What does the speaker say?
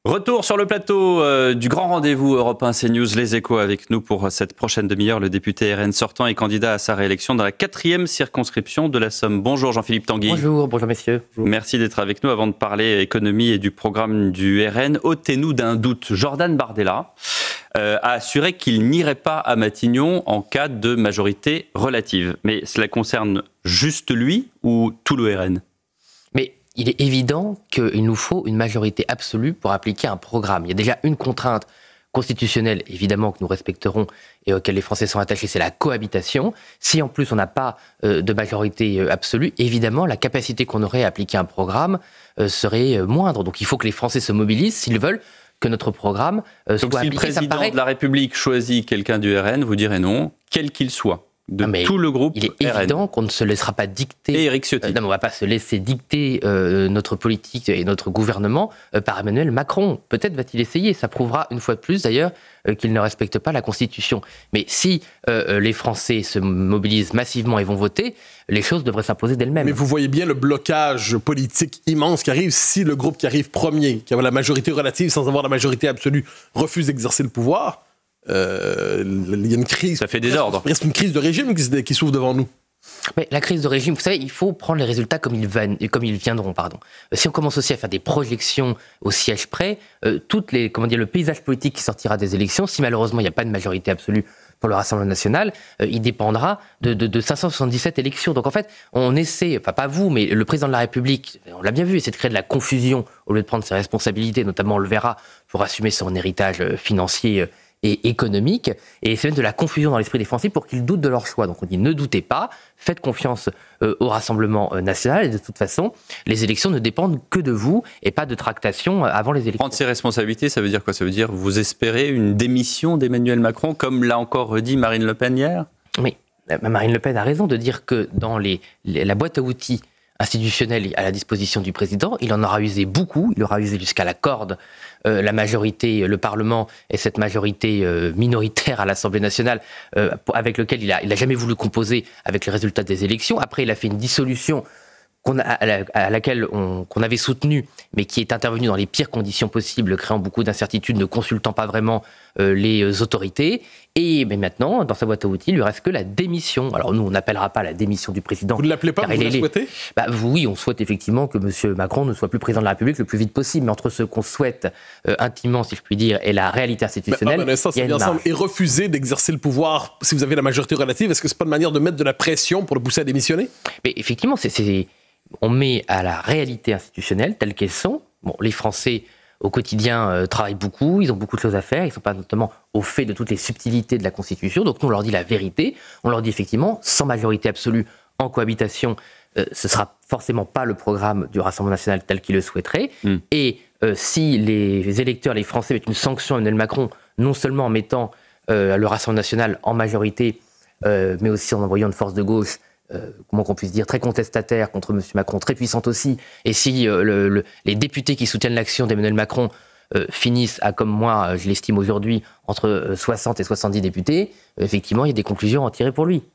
Retour sur le plateau du grand rendez-vous Europe 1 CNews, les Échos avec nous pour cette prochaine demi-heure. Le député RN sortant est candidat à sa réélection dans la 4e circonscription de la Somme. Bonjour Jean-Philippe Tanguy. Bonjour messieurs. Bonjour. Merci d'être avec nous. Avant de parler économie et du programme du RN, ôtez-nous d'un doute. Jordan Bardella a assuré qu'il n'irait pas à Matignon en cas de majorité relative. Mais cela concerne juste lui ou tout le RN ? Mais il est évident qu'il nous faut une majorité absolue pour appliquer un programme. Il y a déjà une contrainte constitutionnelle, évidemment, que nous respecterons et auquel les Français sont attachés, c'est la cohabitation. Si en plus on n'a pas de majorité absolue, évidemment, la capacité qu'on aurait à appliquer un programme serait moindre. Donc il faut que les Français se mobilisent s'ils veulent que notre programme soit appliqué. Donc si le président de la République choisit quelqu'un du RN, vous direz non, quel qu'il soit tout le groupe il est RN. évident qu'on ne se laissera pas dicter. Et Éric Ciotti. Non, mais on ne va pas se laisser dicter notre politique et notre gouvernement par Emmanuel Macron. Peut-être va-t-il essayer. Ça prouvera une fois de plus d'ailleurs qu'il ne respecte pas la Constitution. Mais si les Français se mobilisent massivement et vont voter, les choses devraient s'imposer d'elles-mêmes. Mais vous voyez bien le blocage politique immense qui arrive si le groupe qui arrive premier, qui a la majorité relative sans avoir la majorité absolue, refuse d'exercer le pouvoir. Il y a une crise. Ça fait désordre. Il reste une crise de régime qui s'ouvre devant nous. Mais la crise de régime, vous savez, il faut prendre les résultats comme ils viendront. Si on commence aussi à faire des projections au siège près, le paysage politique qui sortira des élections, si malheureusement il n'y a pas de majorité absolue pour le Rassemblement national, il dépendra de 577 élections. Donc en fait, on essaie, enfin pas vous, mais le président de la République, on l'a bien vu, essaie de créer de la confusion au lieu de prendre ses responsabilités, notamment on le verra, pour assumer son héritage financier et économique, et essayer de la confusion dans l'esprit des Français pour qu'ils doutent de leur choix. Donc on dit ne doutez pas, faites confiance au Rassemblement national, et de toute façon, les élections ne dépendent que de vous, et pas de tractation avant les élections. Prendre ses responsabilités, ça veut dire quoi ? Ça veut dire vous espérez une démission d'Emmanuel Macron, comme l'a encore redit Marine Le Pen hier ? Oui, Marine Le Pen a raison de dire que dans la boîte à outils institutionnelle à la disposition du président, il en aura usé beaucoup, il aura usé jusqu'à la corde la majorité, le Parlement et cette majorité minoritaire à l'Assemblée nationale avec lequel il a jamais voulu composer avec les résultats des élections. Après, il a fait une dissolution qu'on avait soutenue, mais qui est intervenue dans les pires conditions possibles, créant beaucoup d'incertitudes, ne consultant pas vraiment les autorités. Mais maintenant, dans sa boîte à outils, il lui reste que la démission. Alors nous, on n'appellera pas la démission du président. Vous ne l'appelez pas, vous la souhaitez ? Oui, on souhaite effectivement que M. Macron ne soit plus président de la République le plus vite possible. Mais entre ce qu'on souhaite intimement, si je puis dire, et la réalité institutionnelle, il y a une marge. Et refuser d'exercer le pouvoir, si vous avez la majorité relative, est-ce que c'est pas une manière de mettre de la pression pour le pousser à démissionner ? Mais effectivement, on met à la réalité institutionnelle telles qu'elles sont. Bon, les Français au quotidien travaillent beaucoup, ils ont beaucoup de choses à faire, ils ne sont pas notamment au fait de toutes les subtilités de la Constitution, donc nous on leur dit la vérité, on leur dit effectivement, sans majorité absolue en cohabitation, ce ne sera forcément pas le programme du Rassemblement national tel qu'il le souhaiterait, et si les électeurs, les Français mettent une sanction à Emmanuel Macron, non seulement en mettant le Rassemblement national en majorité, mais aussi en envoyant une force de gauche, comment qu'on puisse dire, très contestataire contre M. Macron, très puissante aussi, et si les députés qui soutiennent l'action d'Emmanuel Macron finissent à, comme moi, je l'estime aujourd'hui, entre 60 et 70 députés, effectivement, il y a des conclusions à en tirer pour lui.